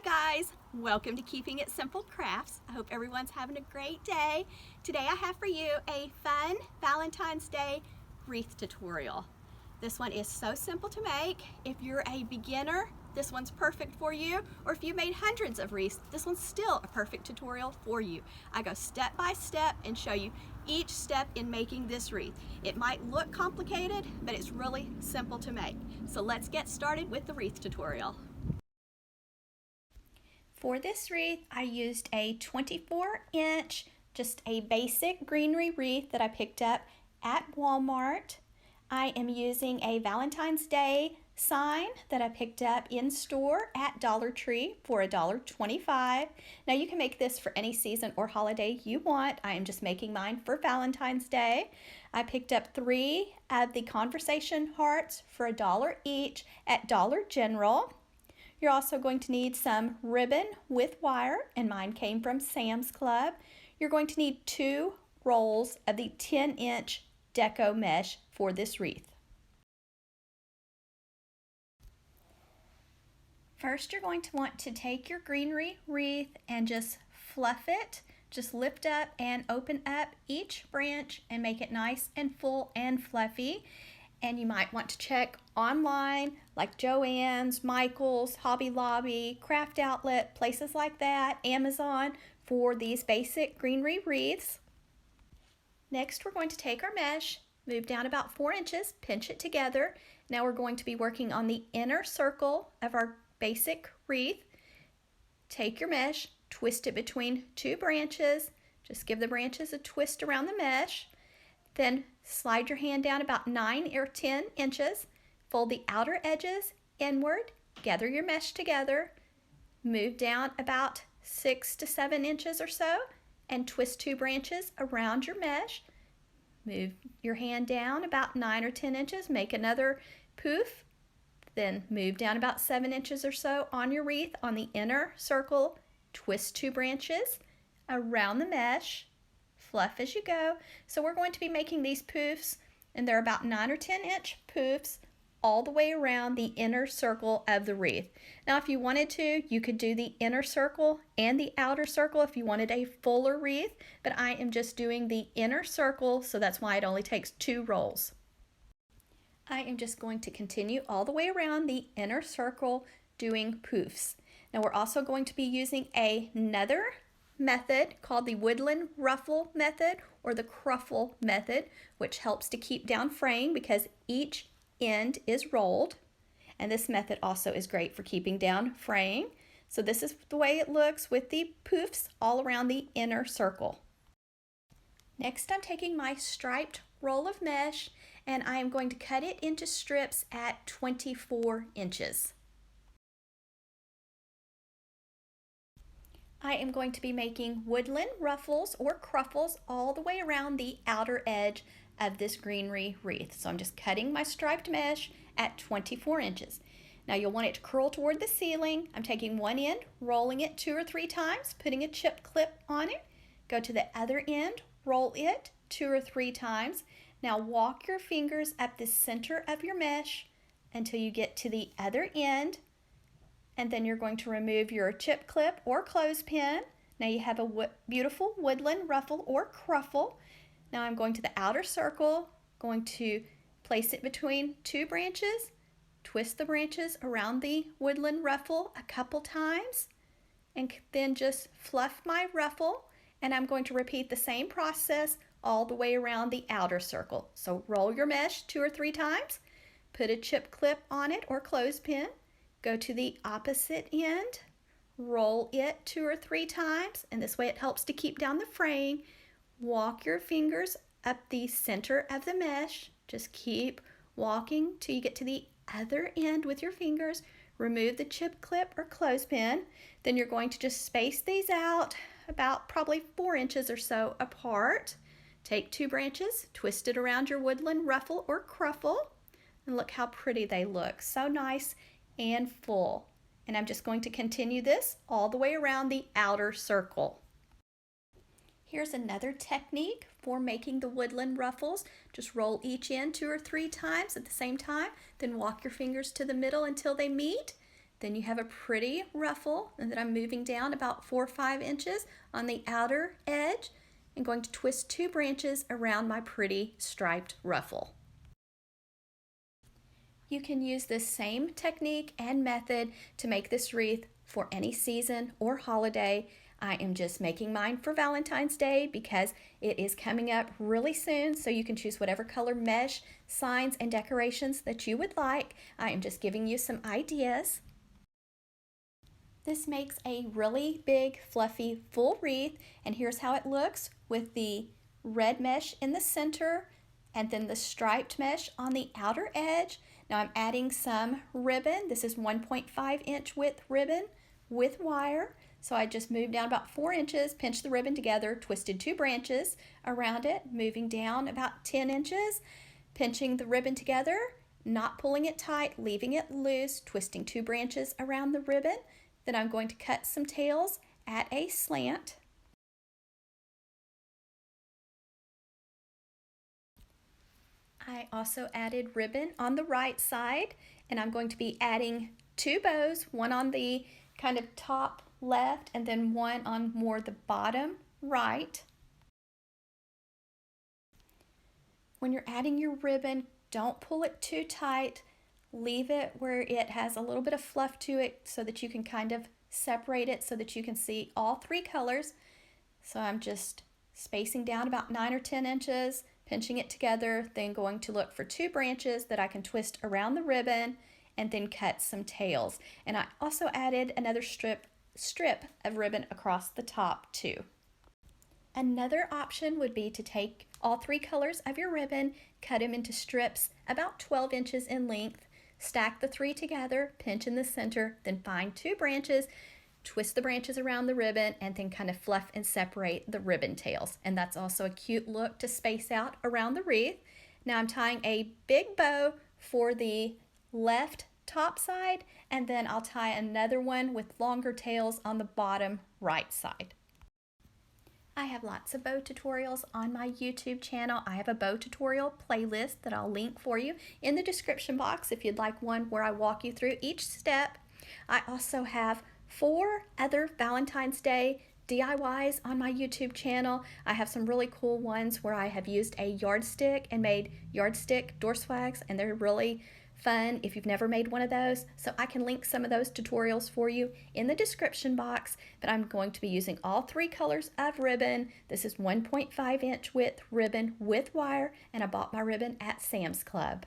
guys, welcome to Keeping It Simple Crafts. I hope everyone's having a great day. Today I have for you a fun Valentine's Day wreath tutorial. This one is so simple to make. If you're a beginner, this one's perfect for you, or if you made hundreds of wreaths, this one's still a perfect tutorial for you. I go step by step and show you each step in making this wreath. It might look complicated, but it's really simple to make. So let's get started with the wreath tutorial. For this wreath, I used a 24-inch, just a basic greenery wreath that I picked up at Walmart. I am using a Valentine's Day sign that I picked up in store at Dollar Tree for $1.25. Now you can make this for any season or holiday you want. I am just making mine for Valentine's Day. I picked up 3 of the conversation hearts for $1 each at Dollar General. You're also going to need some ribbon with wire, and mine came from Sam's Club. You're going to need 2 rolls of the 10-inch deco mesh for this wreath. First, you're going to want to take your greenery wreath and just fluff it. Just lift up and open up each branch and make it nice and full and fluffy. And you might want to check online like Joann's, Michael's, Hobby Lobby, Craft Outlet, places like that, Amazon, for these basic greenery wreaths. Next, we're going to take our mesh, move down about 4 inches, pinch it together. Now we're going to be working on the inner circle of our basic wreath. Take your mesh, twist it between 2 branches, just give the branches a twist around the mesh. Then slide your hand down about 9 or 10 inches, fold the outer edges inward, gather your mesh together, move down about 6 to 7 inches or so, and twist 2 branches around your mesh. Move your hand down about 9 or 10 inches, make another poof, then move down about 7 inches or so on your wreath on the inner circle, twist 2 branches around the mesh, fluff as you go. So we're going to be making these poofs, and they're about 9 or 10 inch poofs all the way around the inner circle of the wreath. Now if you wanted to, you could do the inner circle and the outer circle if you wanted a fuller wreath, but I am just doing the inner circle, so that's why it only takes 2 rolls. I am just going to continue all the way around the inner circle doing poofs. Now we're also going to be using another method called the Woodland Ruffle method or the Cruffle method, which helps to keep down fraying because each end is rolled, and this method also is great for keeping down fraying. So this is the way it looks with the poofs all around the inner circle. Next, I'm taking my striped roll of mesh and I am going to cut it into strips at 24 inches. I am going to be making woodland ruffles or cruffles all the way around the outer edge of this greenery wreath. So I'm just cutting my striped mesh at 24 inches. Now you'll want it to curl toward the ceiling. I'm taking one end, rolling it 2 or 3 times, putting a chip clip on it. Go to the other end, roll it 2 or 3 times. Now walk your fingers up the center of your mesh until you get to the other end. And then you're going to remove your chip clip or clothespin. Now you have a beautiful woodland ruffle or cruffle. Now I'm going to the outer circle, going to place it between 2 branches, twist the branches around the woodland ruffle a couple times, and then just fluff my ruffle. And I'm going to repeat the same process all the way around the outer circle. So roll your mesh 2 or 3 times, put a chip clip on it or clothespin, go to the opposite end, roll it 2 or 3 times, and this way it helps to keep down the fraying. Walk your fingers up the center of the mesh. Just keep walking till you get to the other end with your fingers. Remove the chip clip or clothespin. Then you're going to just space these out about probably 4 inches or so apart. Take 2 branches, twist it around your woodland ruffle or cruffle, and look how pretty they look. So nice and full. And I'm just going to continue this all the way around the outer circle. Here's another technique for making the woodland ruffles. Just roll each end 2 or 3 times at the same time, then walk your fingers to the middle until they meet. Then you have a pretty ruffle, and then I'm moving down about 4 or 5 inches on the outer edge and going to twist 2 branches around my pretty striped ruffle. You can use this same technique and method to make this wreath for any season or holiday. I am just making mine for Valentine's Day because it is coming up really soon, so you can choose whatever color mesh, signs, and decorations that you would like. I am just giving you some ideas. This makes a really big, fluffy, full wreath, and here's how it looks with the red mesh in the center and then the striped mesh on the outer edge. Now I'm adding some ribbon. This is 1.5 inch width ribbon with wire. So I just moved down about 4 inches, pinched the ribbon together, twisted 2 branches around it, moving down about 10 inches, pinching the ribbon together, not pulling it tight, leaving it loose, twisting 2 branches around the ribbon. Then I'm going to cut some tails at a slant. I also added ribbon on the right side, and I'm going to be adding 2 bows, one on the kind of top left and then one on more the bottom right. When you're adding your ribbon, don't pull it too tight. Leave it where it has a little bit of fluff to it so that you can kind of separate it so that you can see all 3 colors. So I'm just spacing down about 9 or 10 inches, pinching it together, then going to look for 2 branches that I can twist around the ribbon and then cut some tails. And I also added another strip of ribbon across the top too. Another option would be to take all 3 colors of your ribbon, cut them into strips about 12 inches in length, stack the 3 together, pinch in the center, then find 2 branches, twist the branches around the ribbon, and then kind of fluff and separate the ribbon tails. And that's also a cute look to space out around the wreath. Now I'm tying a big bow for the left top side, and then I'll tie another one with longer tails on the bottom right side. I have lots of bow tutorials on my YouTube channel. I have a bow tutorial playlist that I'll link for you in the description box if you'd like one where I walk you through each step. I also have 4 other Valentine's Day DIYs on my YouTube channel. I have some really cool ones where I have used a yardstick and made yardstick door swags, and they're really fun if you've never made one of those. So I can link some of those tutorials for you in the description box, but I'm going to be using all 3 colors of ribbon. This is 1.5 inch width ribbon with wire, and I bought my ribbon at Sam's Club.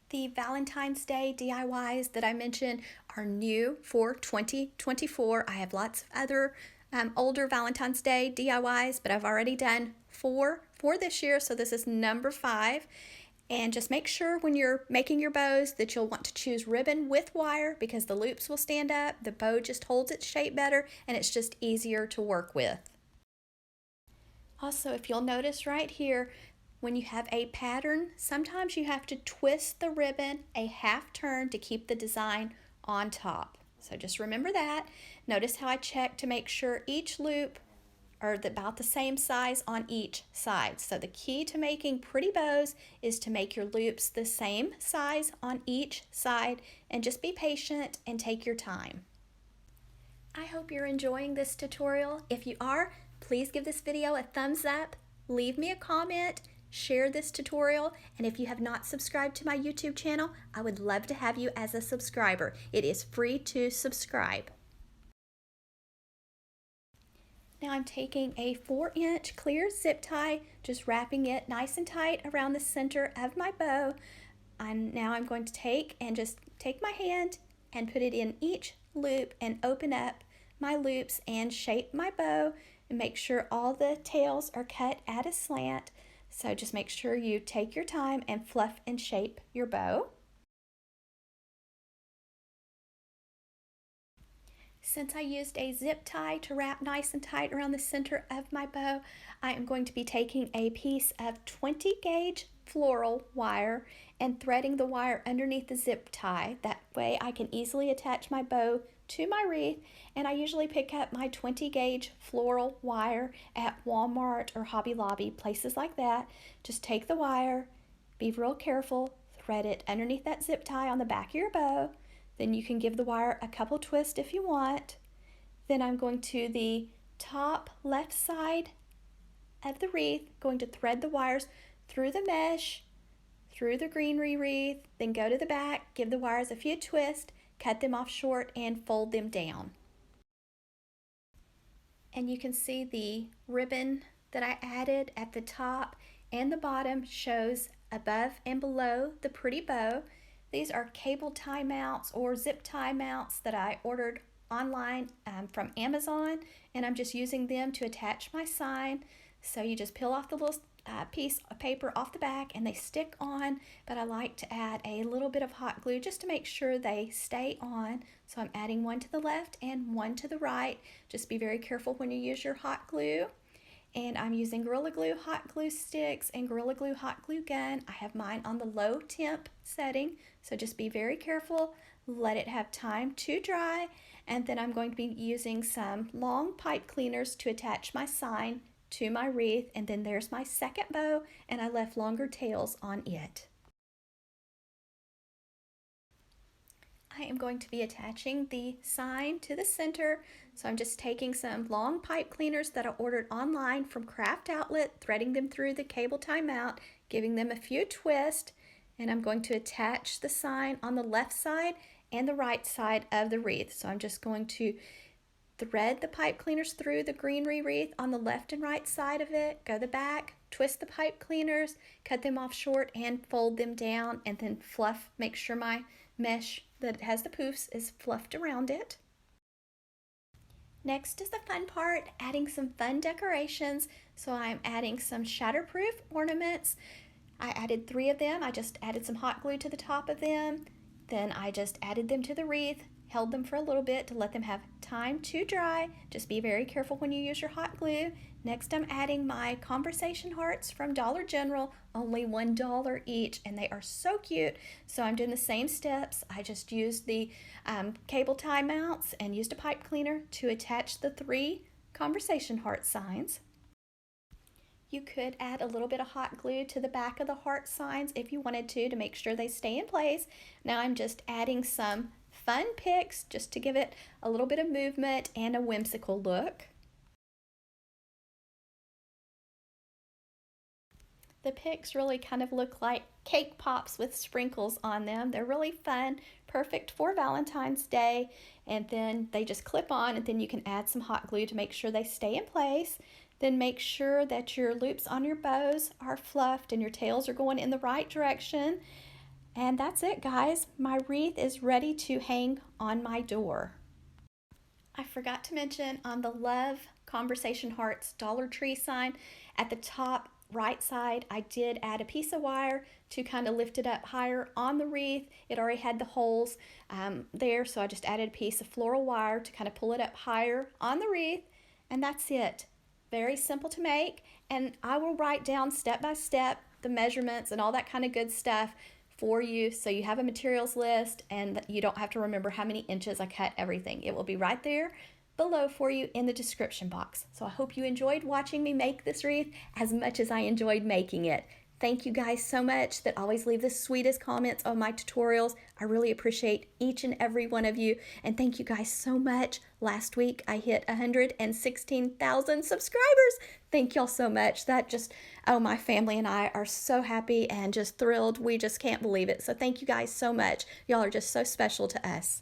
The Valentine's Day DIYs that I mentioned are new for 2024. I have lots of other older Valentine's Day DIYs, but I've already done 4 for this year, so this is number 5. And just make sure when you're making your bows that you'll want to choose ribbon with wire because the loops will stand up, the bow just holds its shape better, and it's just easier to work with. Also, if you'll notice right here, when you have a pattern, sometimes you have to twist the ribbon a half turn to keep the design on top. So just remember that. Notice how I check to make sure each loop are about the same size on each side. So the key to making pretty bows is to make your loops the same size on each side, and just be patient and take your time. I hope you're enjoying this tutorial. If you are, please give this video a thumbs up, leave me a comment, share this tutorial, and if you have not subscribed to my YouTube channel, I would love to have you as a subscriber. It is free to subscribe. Now I'm taking a 4-inch clear zip tie, just wrapping it nice and tight around the center of my bow. Now I'm going to take my hand and put it in each loop and open up my loops and shape my bow and make sure all the tails are cut at a slant. So just make sure you take your time and fluff and shape your bow. Since I used a zip tie to wrap nice and tight around the center of my bow, I am going to be taking a piece of 20 gauge floral wire and threading the wire underneath the zip tie. That way I can easily attach my bow to my wreath, and I usually pick up my 20 gauge floral wire at Walmart or Hobby Lobby, places like that. Just take the wire, be real careful, thread it underneath that zip tie on the back of your bow, Then you can give the wire a couple twists if you want. Then I'm going to the top left side of the wreath, going to thread the wires through the mesh, through the greenery wreath, then go to the back, give the wires a few twists, cut them off short, and fold them down. And you can see the ribbon that I added at the top and the bottom shows above and below the pretty bow. These are cable tie mounts or zip tie mounts that I ordered online from Amazon, and I'm just using them to attach my sign. So you just peel off the little piece of paper off the back and they stick on, but I like to add a little bit of hot glue just to make sure they stay on. So I'm adding one to the left and one to the right. Just be very careful when you use your hot glue. And I'm using Gorilla Glue hot glue sticks and Gorilla Glue hot glue gun. I have mine on the low temp setting, so just be very careful. Let it have time to dry, and then I'm going to be using some long pipe cleaners to attach my sign to my wreath, and then there's my second bow, and I left longer tails on it. I am going to be attaching the sign to the center, so I'm just taking some long pipe cleaners that I ordered online from Craft Outlet, threading them through the cable tie mount, giving them a few twists, and I'm going to attach the sign on the left side and the right side of the wreath. So I'm just going to thread the pipe cleaners through the greenery wreath on the left and right side of it, go the back, twist the pipe cleaners, cut them off short and fold them down, and then fluff, make sure my mesh that has the poofs is fluffed around it. Next is the fun part, adding some fun decorations. So I'm adding some shatterproof ornaments. I added 3 of them. I just added some hot glue to the top of them. Then I just added them to the wreath, held them for a little bit to let them have time to dry. Just be very careful when you use your hot glue. Next, I'm adding my conversation hearts from Dollar General, only $1 each, and they are so cute. So I'm doing the same steps. I just used the cable tie mounts and used a pipe cleaner to attach the 3 conversation heart signs. You could add a little bit of hot glue to the back of the heart signs if you wanted to make sure they stay in place. Now I'm just adding some fun picks just to give it a little bit of movement and a whimsical look. The picks really kind of look like cake pops with sprinkles on them. They're really fun, perfect for Valentine's Day, and then they just clip on, and then you can add some hot glue to make sure they stay in place. Then make sure that your loops on your bows are fluffed and your tails are going in the right direction. And that's it, guys. My wreath is ready to hang on my door. I forgot to mention on the Love Conversation Hearts Dollar Tree sign at the top right side, I did add a piece of wire to kind of lift it up higher on the wreath. It already had the holes there, so I just added a piece of floral wire to kind of pull it up higher on the wreath, and that's it. Very simple to make, and I will write down step by step the measurements and all that kind of good stuff for you, so you have a materials list and you don't have to remember how many inches I cut everything. It will be right there below for you in the description box. So I hope you enjoyed watching me make this wreath as much as I enjoyed making it. Thank you guys so much that always leave the sweetest comments on my tutorials. I really appreciate each and every one of you, and thank you guys so much. Last week I hit 116,000 subscribers. Thank y'all so much. That just, oh, my family and I are so happy and just thrilled. We just can't believe it. So thank you guys so much. Y'all are just so special to us.